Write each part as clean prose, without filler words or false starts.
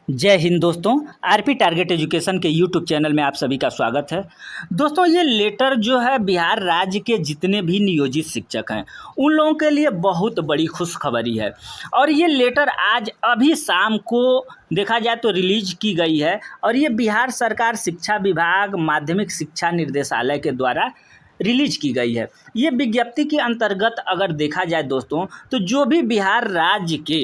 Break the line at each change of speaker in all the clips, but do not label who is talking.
जय हिंद दोस्तों। RP target education के यूट्यूब चैनल में आप सभी का स्वागत है। दोस्तों, ये लेटर जो है बिहार राज्य के जितने भी नियोजित शिक्षक हैं उन लोगों के लिए बहुत बड़ी खुशखबरी है। और ये लेटर आज अभी शाम को देखा जाए तो रिलीज की गई है और ये बिहार सरकार शिक्षा विभाग माध्यमिक शिक्षा निर्देशालय के द्वारा रिलीज की गई है। ये विज्ञप्ति के अंतर्गत अगर देखा जाए दोस्तों, तो जो भी बिहार राज्य के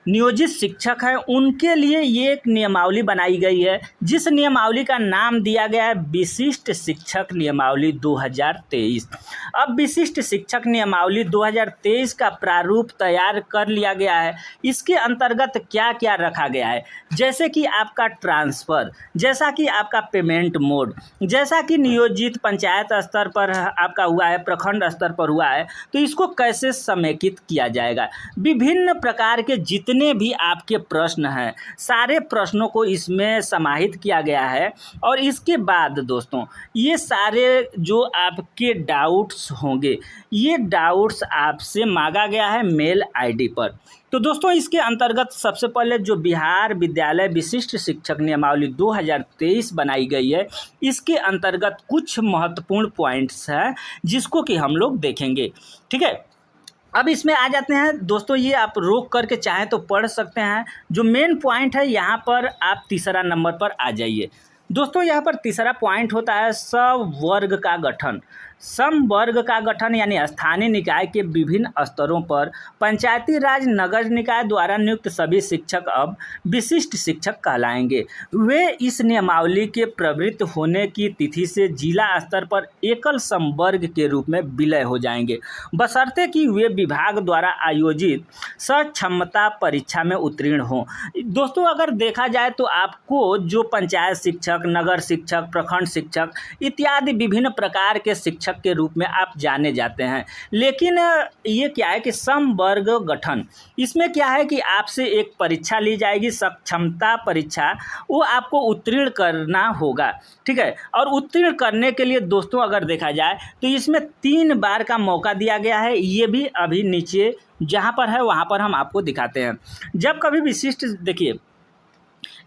नियोजित शिक्षक हैं उनके लिए ये एक नियमावली बनाई गई है, जिस नियमावली का नाम दिया गया है विशिष्ट शिक्षक नियमावली 2023। अब विशिष्ट शिक्षक नियमावली 2023 का प्रारूप तैयार कर लिया गया है। इसके अंतर्गत क्या क्या रखा गया है, जैसे कि आपका ट्रांसफ़र, जैसा कि आपका पेमेंट मोड, जैसा कि नियोजित पंचायत स्तर पर आपका हुआ है, प्रखंड स्तर पर हुआ है, तो इसको कैसे समेकित किया जाएगा। विभिन्न प्रकार के जितने भी आपके प्रश्न हैं सारे प्रश्नों को इसमें समाहित किया गया है। और इसके बाद दोस्तों, ये सारे जो आपके डाउट्स होंगे ये डाउट्स आपसे मांगा गया है मेल आईडी पर। तो दोस्तों, इसके अंतर्गत सबसे पहले जो बिहार विद्यालय विशिष्ट शिक्षक नियमावली 2023 बनाई गई है, इसके अंतर्गत कुछ महत्वपूर्ण पॉइंट्स हैं जिसको कि हम लोग देखेंगे। ठीक है, अब इसमें आ जाते हैं दोस्तों। ये आप रोक करके चाहें तो पढ़ सकते हैं। जो मेन पॉइंट है यहाँ पर आप तीसरा नंबर पर आ जाइए दोस्तों। यहाँ पर तीसरा पॉइंट होता है समवर्ग का गठन। समवर्ग का गठन यानी स्थानीय निकाय के विभिन्न स्तरों पर पंचायती राज नगर निकाय द्वारा नियुक्त सभी शिक्षक अब विशिष्ट शिक्षक कहलाएंगे। वे इस नियमावली के प्रवृत्त होने की तिथि से जिला स्तर पर एकल समवर्ग के रूप में विलय हो जाएंगे, बशर्ते कि वे विभाग द्वारा आयोजित सक्षमता परीक्षा में उत्तीर्ण हों। दोस्तों, अगर देखा जाए तो आपको जो पंचायत शिक्षक, नगर शिक्षक, प्रखंड शिक्षक इत्यादि विभिन्न प्रकार के शिक्षक के रूप में आप जाने जाते हैं, लेकिन ये क्या है कि समवर्ग गठन, इसमें क्या है कि आपसे एक परीक्षा ली जाएगी, सक्षमता परीक्षा, वो आपको उत्तीर्ण करना होगा। ठीक है, और उत्तीर्ण करने के लिए दोस्तों अगर देखा जाए तो इसमें 3 बार का मौका दिया गया है। ये भी अभी नीचे जहाँ पर है वहाँ पर हम आपको दिखाते हैं। जब कभी विशिष्ट, देखिए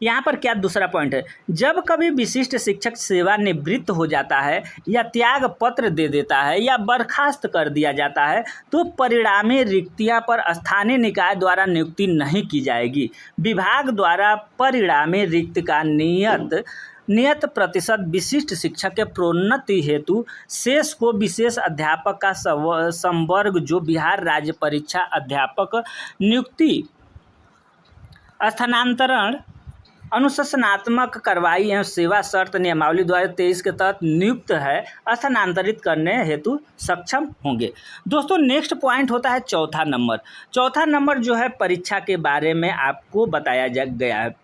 यहाँ पर क्या दूसरा पॉइंट है, जब कभी विशिष्ट शिक्षक सेवानिवृत्त हो जाता है या त्याग पत्र दे देता है या बर्खास्त कर दिया जाता है तो परिणामी रिक्तियाँ पर स्थानीय निकाय द्वारा नियुक्ति नहीं की जाएगी। विभाग द्वारा परिणामी रिक्त का नियत प्रतिशत विशिष्ट शिक्षक के प्रोन्नति हेतु शेष को विशेष अध्यापक का संवर्ग जो बिहार राज्य परीक्षा अध्यापक नियुक्ति स्थानांतरण अनुशासनात्मक कार्रवाई एवं सेवा शर्त नियमावली 2023 के तहत नियुक्त है स्थानांतरित करने हेतु सक्षम होंगे। दोस्तों, नेक्स्ट पॉइंट होता है चौथा नंबर। चौथा नंबर जो है परीक्षा के बारे में आपको बताया गया है।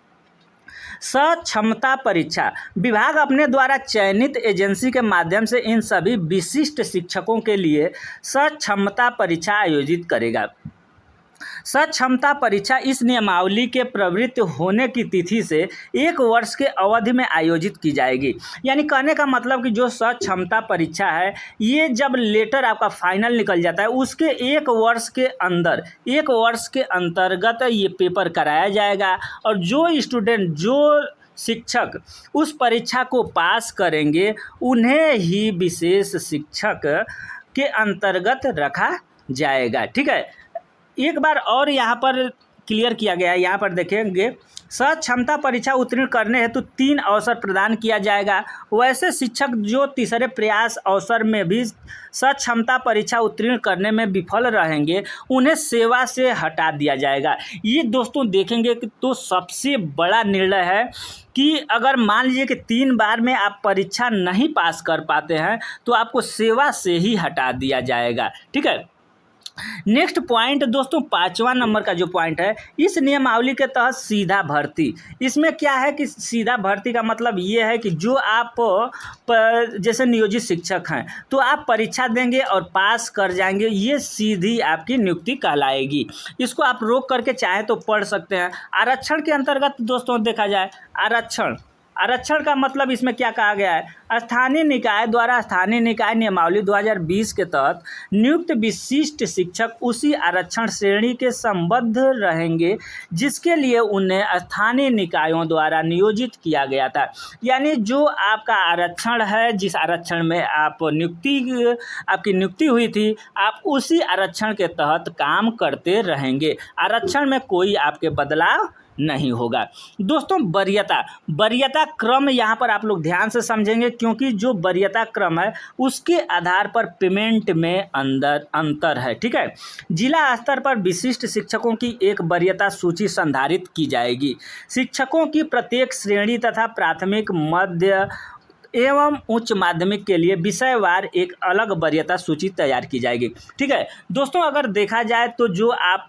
सक्षमता परीक्षा विभाग अपने द्वारा चयनित एजेंसी के माध्यम से इन सभी विशिष्ट शिक्षकों के लिए सक्षमता परीक्षा आयोजित करेगा। सक्षमता परीक्षा इस नियमावली के प्रवृत्त होने की तिथि से 1 वर्ष के अवधि में आयोजित की जाएगी। यानी कहने का मतलब कि जो सक्षमता परीक्षा है, ये जब लेटर आपका फाइनल निकल जाता है उसके 1 वर्ष के अंदर, 1 वर्ष के अंतर्गत ये पेपर कराया जाएगा। और जो स्टूडेंट, जो शिक्षक उस परीक्षा को पास करेंगे उन्हें ही विशेष शिक्षक के अंतर्गत रखा जाएगा। ठीक है, एक बार और यहाँ पर क्लियर किया गया है। यहाँ पर देखेंगे, सक्षमता परीक्षा उत्तीर्ण करने हेतु 3 अवसर प्रदान किया जाएगा। वैसे शिक्षक जो तीसरे प्रयास अवसर में भी सक्षमता परीक्षा उत्तीर्ण करने में विफल रहेंगे उन्हें सेवा से हटा दिया जाएगा। ये दोस्तों देखेंगे कि तो सबसे बड़ा निर्णय है कि अगर मान लीजिए कि 3 बार में आप परीक्षा नहीं पास कर पाते हैं तो आपको सेवा से ही हटा दिया जाएगा। ठीक है, नेक्स्ट पॉइंट दोस्तों 5वां नंबर का जो पॉइंट है, इस नियमावली के तहत सीधा भर्ती। इसमें क्या है कि सीधा भर्ती का मतलब ये है कि जो आप जैसे नियोजित शिक्षक हैं तो आप परीक्षा देंगे और पास कर जाएंगे, ये सीधी आपकी नियुक्ति कहलाएगी। इसको आप रोक करके चाहे तो पढ़ सकते हैं। आरक्षण के अंतर्गत दोस्तों देखा जाए, आरक्षण आरक्षण का मतलब इसमें क्या कहा गया है, स्थानीय निकाय द्वारा स्थानीय निकाय नियमावली 2020 के तहत नियुक्त विशिष्ट शिक्षक उसी आरक्षण श्रेणी के संबद्ध रहेंगे जिसके लिए उन्हें स्थानीय निकायों द्वारा नियोजित किया गया था। यानी जो आपका आरक्षण है, जिस आरक्षण में आपकी नियुक्ति हुई थी, आप उसी आरक्षण के तहत काम करते रहेंगे। आरक्षण में कोई आपके बदलाव नहीं होगा। दोस्तों वरीयता क्रम यहाँ पर आप लोग ध्यान से समझेंगे, क्योंकि जो वरीयता क्रम है उसके आधार पर पेमेंट में अंतर है। ठीक है, जिला स्तर पर विशिष्ट शिक्षकों की एक वरीयता सूची संधारित की जाएगी। शिक्षकों की प्रत्येक श्रेणी तथा प्राथमिक, मध्य एवं उच्च माध्यमिक के लिए विषयवार एक अलग वरीयता सूची तैयार की जाएगी। ठीक है दोस्तों, अगर देखा जाए तो जो आप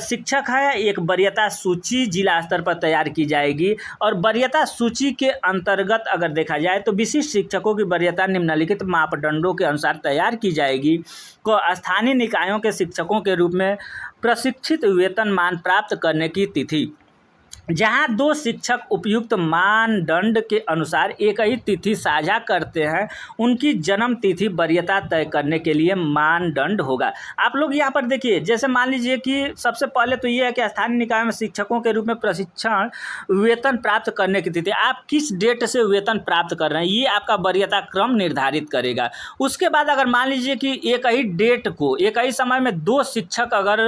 शिक्षक है, एक वरीयता सूची जिला स्तर पर तैयार की जाएगी, और वरीयता सूची के अंतर्गत अगर देखा जाए तो विशिष्ट शिक्षकों की वरीयता निम्नलिखित मापदंडों के अनुसार तैयार की जाएगी। को स्थानीय निकायों के शिक्षकों के रूप में प्रशिक्षित वेतनमान प्राप्त करने की तिथि, जहां दो शिक्षक उपयुक्त मानदंड के अनुसार एक ही तिथि साझा करते हैं, उनकी जन्म तिथि वरीयता तय करने के लिए मानदंड होगा। आप लोग यहाँ पर देखिए, जैसे मान लीजिए कि सबसे पहले तो ये है कि स्थानीय निकाय में शिक्षकों के रूप में प्रशिक्षण वेतन प्राप्त करने की तिथि, आप किस डेट से वेतन प्राप्त कर रहे हैं, ये आपका वरीयता क्रम निर्धारित करेगा। उसके बाद अगर मान लीजिए कि एक ही डेट को, एक ही समय में दो शिक्षक अगर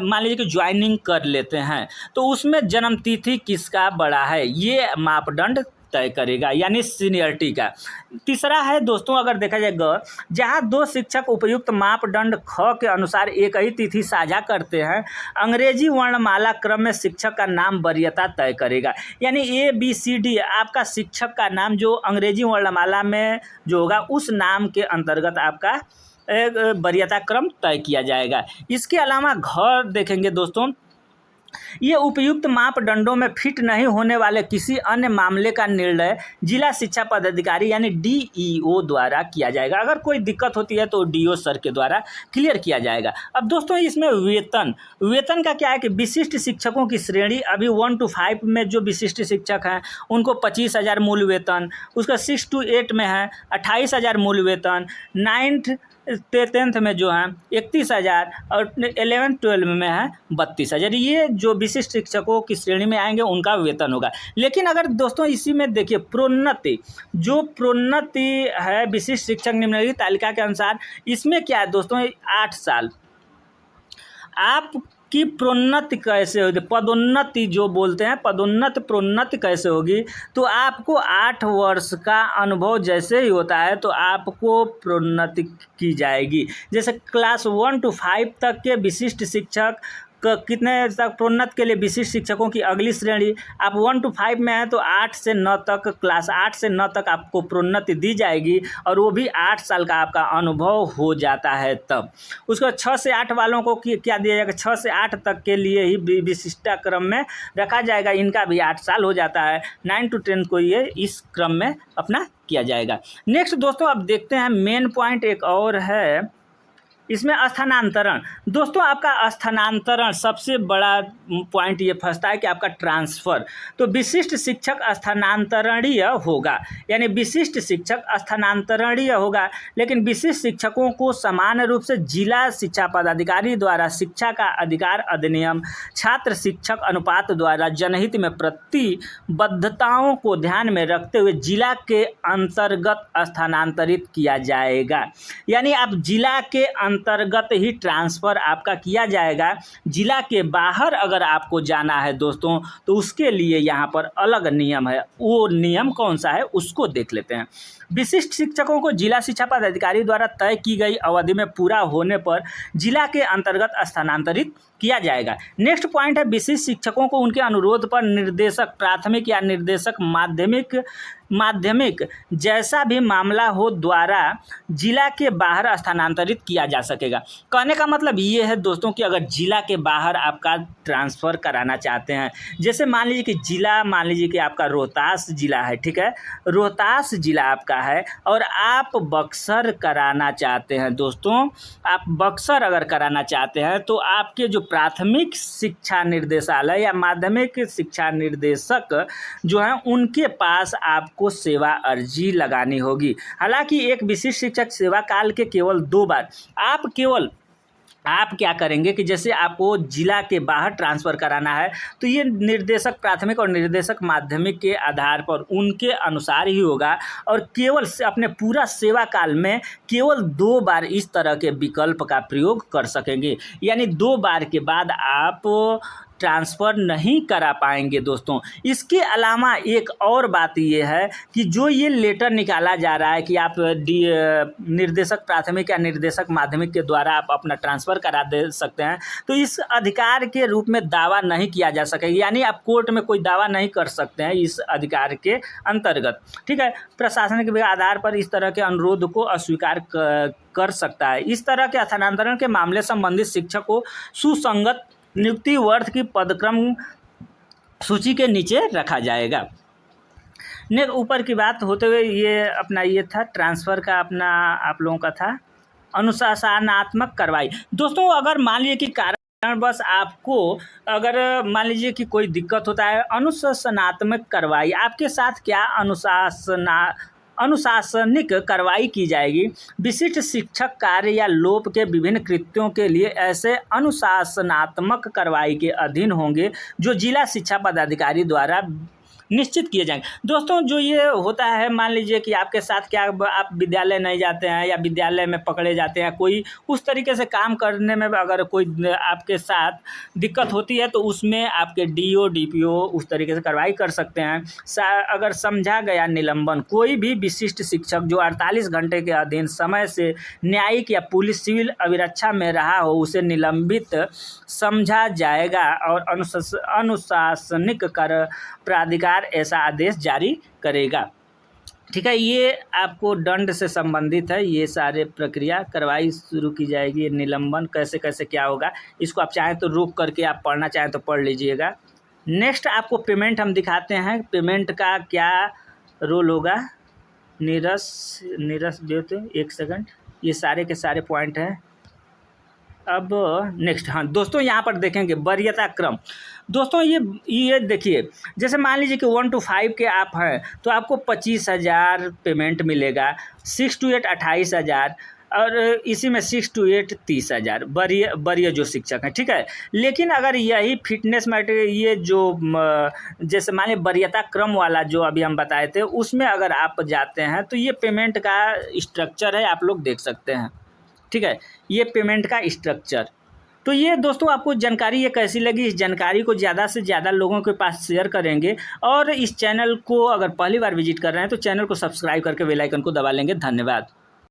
मान लीजिए कि ज्वाइनिंग कर लेते हैं, तो उसमें जन्म तिथि किसका बड़ा है, ये मापदंड तय करेगा, यानी सीनियरिटी का। तीसरा है दोस्तों, अगर देखा जाएगा, जहां दो शिक्षक उपयुक्त मापदंड ख के अनुसार एक ही तिथि साझा करते हैं, अंग्रेजी वर्णमाला क्रम में शिक्षक का नाम वरीयता तय करेगा। यानी ABCD आपका शिक्षक का नाम जो अंग्रेजी वर्णमाला में जो होगा, उस नाम के अंतर्गत आपका एक वरीयता क्रम तय किया जाएगा। इसके अलावा घर देखेंगे दोस्तों, ये उपयुक्त मापदंडों में फिट नहीं होने वाले किसी अन्य मामले का निर्णय जिला शिक्षा पदाधिकारी यानी DEO द्वारा किया जाएगा। अगर कोई दिक्कत होती है तो DO सर के द्वारा क्लियर किया जाएगा। अब दोस्तों इसमें वेतन का क्या है कि विशिष्ट शिक्षकों की श्रेणी अभी 1 to 5 में जो विशिष्ट शिक्षक हैं उनको 25,000 मूल वेतन, उसका 6 to 8 में है 28,000 मूल वेतन, 9th 10th में जो है 31,000 और 11th 12 में है 32,000। ये जो विशिष्ट शिक्षकों की श्रेणी में आएंगे उनका वेतन होगा। लेकिन अगर दोस्तों इसी में देखिए प्रोन्नति है विशिष्ट शिक्षक निम्नलिखित तालिका के अनुसार, इसमें क्या है दोस्तों, 8 साल आपकी प्रोन्नति कैसे होगी, पदोन्नति जो बोलते हैं, प्रोन्नति कैसे होगी, तो आपको 8 वर्ष का अनुभव जैसे ही होता है तो आपको प्रोन्नति की जाएगी। जैसे क्लास 1 to 5 तक के विशिष्ट शिक्षक कितने तक प्रोन्नत के लिए विशिष्ट शिक्षकों की अगली श्रेणी, आप 1 to 5 में हैं तो 8 से 9 तक, क्लास 8 से 9 तक आपको प्रोन्नति दी जाएगी, और वो भी 8 साल का आपका अनुभव हो जाता है तब। उसको 6 से 8 वालों को क्या दिया जाएगा, 6 से 8 तक के लिए ही विशिष्टा क्रम में रखा जाएगा, इनका भी 8 साल हो जाता है। 9 to 10 को ये इस क्रम में अपना किया जाएगा। नेक्स्ट दोस्तों अब देखते हैं मेन पॉइंट एक और है इसमें, स्थानांतरण। दोस्तों आपका स्थानांतरण सबसे बड़ा पॉइंट ये फंसता है कि आपका ट्रांसफ़र, तो विशिष्ट शिक्षक स्थानांतरणीय होगा, यानी विशिष्ट शिक्षक स्थानांतरणीय होगा, लेकिन विशिष्ट शिक्षकों को समान रूप से जिला शिक्षा पदाधिकारी द्वारा शिक्षा का अधिकार अधिनियम, छात्र शिक्षक अनुपात द्वारा जनहित में प्रतिबद्धताओं को ध्यान में रखते हुए जिला के अंतर्गत स्थानांतरित किया जाएगा। यानी आप जिला के अंतर्गत ही ट्रांसफ़र आपका किया जाएगा। जिला के बाहर अगर आपको जाना है दोस्तों तो उसके लिए यहाँ पर अलग नियम है, वो नियम कौन सा है उसको देख लेते हैं। विशिष्ट शिक्षकों को जिला शिक्षा पदाधिकारी द्वारा तय की गई अवधि में पूरा होने पर जिला के अंतर्गत स्थानांतरित किया जाएगा। नेक्स्ट पॉइंट है, विशिष्ट शिक्षकों को उनके अनुरोध पर निर्देशक प्राथमिक या निर्देशक माध्यमिक माध्यमिक जैसा भी मामला हो द्वारा जिला के बाहर स्थानांतरित किया जा सकेगा। कहने का मतलब ये है दोस्तों कि अगर जिला के बाहर आपका ट्रांसफ़र कराना चाहते हैं, जैसे मान लीजिए कि जिला, मान लीजिए कि आपका रोहतास जिला है, ठीक है, रोहतास जिला आपका है और आप बक्सर कराना चाहते हैं दोस्तों, आप बक्सर अगर कराना चाहते हैं तो आपके जो प्राथमिक शिक्षा निर्देशालय या माध्यमिक शिक्षा निर्देशक जो हैं उनके पास आपको सेवा अर्जी लगानी होगी। हालांकि एक विशिष्ट शिक्षक सेवा काल के केवल 2 बार आप क्या करेंगे कि जैसे आपको जिला के बाहर ट्रांसफ़र कराना है तो ये निर्देशक प्राथमिक और निर्देशक माध्यमिक के आधार पर उनके अनुसार ही होगा और केवल अपने पूरा सेवा काल में केवल 2 बार इस तरह के विकल्प का प्रयोग कर सकेंगे, यानी 2 बार के बाद आप ट्रांसफ़र नहीं करा पाएंगे दोस्तों। इसके अलावा एक और बात ये है कि जो ये लेटर निकाला जा रहा है कि आप निर्देशक प्राथमिक या निर्देशक माध्यमिक के द्वारा आप अपना ट्रांसफ़र करा दे सकते हैं, तो इस अधिकार के रूप में दावा नहीं किया जा सकेगा, यानी आप कोर्ट में कोई दावा नहीं कर सकते हैं इस अधिकार के अंतर्गत, ठीक है। प्रशासनिक आधार पर इस तरह के अनुरोध को अस्वीकार कर सकता है। इस तरह के स्थानांतरण के मामले संबंधित शिक्षक को सुसंगत नियुक्ति वर्ष की पदक्रम सूची के नीचे रखा जाएगा। ने ऊपर की बात होते हुए ये था ट्रांसफ़र का अपना आप लोगों का था अनुशासनात्मक कार्रवाई। दोस्तों अगर मान लीजिए कि कारणवश आपको अगर मान लीजिए कि कोई दिक्कत होता है, अनुशासनात्मक कार्रवाई आपके साथ क्या अनुशासनिक कार्रवाई की जाएगी। विशिष्ट शिक्षक कार्य या लोप के विभिन्न कृत्यों के लिए ऐसे अनुशासनात्मक कार्रवाई के अधीन होंगे जो जिला शिक्षा पदाधिकारी द्वारा निश्चित किए जाएंगे। दोस्तों जो ये होता है, मान लीजिए कि आपके साथ क्या आप विद्यालय नहीं जाते हैं या विद्यालय में पकड़े जाते हैं, कोई उस तरीके से काम करने में अगर कोई आपके साथ दिक्कत होती है तो उसमें आपके DO DPO उस तरीके से कार्रवाई कर सकते हैं। अगर समझा गया निलंबन, कोई भी विशिष्ट शिक्षक जो 48 घंटे के अधीन समय से न्यायिक या पुलिस सिविल अभिरक्षा में रहा हो उसे निलंबित समझा जाएगा और अनुशासनिक कर प्राधिकार ऐसा आदेश जारी करेगा, ठीक है। ये आपको दंड से संबंधित है, ये सारे प्रक्रिया कार्रवाई शुरू की जाएगी। निलंबन कैसे कैसे क्या होगा इसको आप चाहें तो रोक करके आप पढ़ना चाहें तो पढ़ लीजिएगा। नेक्स्ट आपको पेमेंट हम दिखाते हैं, पेमेंट का क्या रोल होगा। नीरस जो थे 1 सेकंड, ये सारे के सारे पॉइंट हैं। अब नेक्स्ट, हाँ दोस्तों यहाँ पर देखेंगे वरीयता क्रम। दोस्तों ये देखिए, जैसे मान लीजिए कि 1 to 5 के आप हैं तो आपको 25,000 पेमेंट मिलेगा, 6 to 8 28,000 और इसी में 6 to 8 30,000 वरीय जो शिक्षक हैं, ठीक है। लेकिन अगर यही फिटनेस मैटर ये जो जैसे मान लीजिए वरीयता क्रम वाला जो अभी हम बताए थे उसमें अगर आप जाते हैं तो ये पेमेंट का स्ट्रक्चर है, आप लोग देख सकते हैं, ठीक है। ये पेमेंट का स्ट्रक्चर। तो ये दोस्तों आपको जानकारी ये कैसी लगी, इस जानकारी को ज़्यादा से ज़्यादा लोगों के पास शेयर करेंगे और इस चैनल को अगर पहली बार विजिट कर रहे हैं तो चैनल को सब्सक्राइब करके बेल आइकन को दबा लेंगे। धन्यवाद।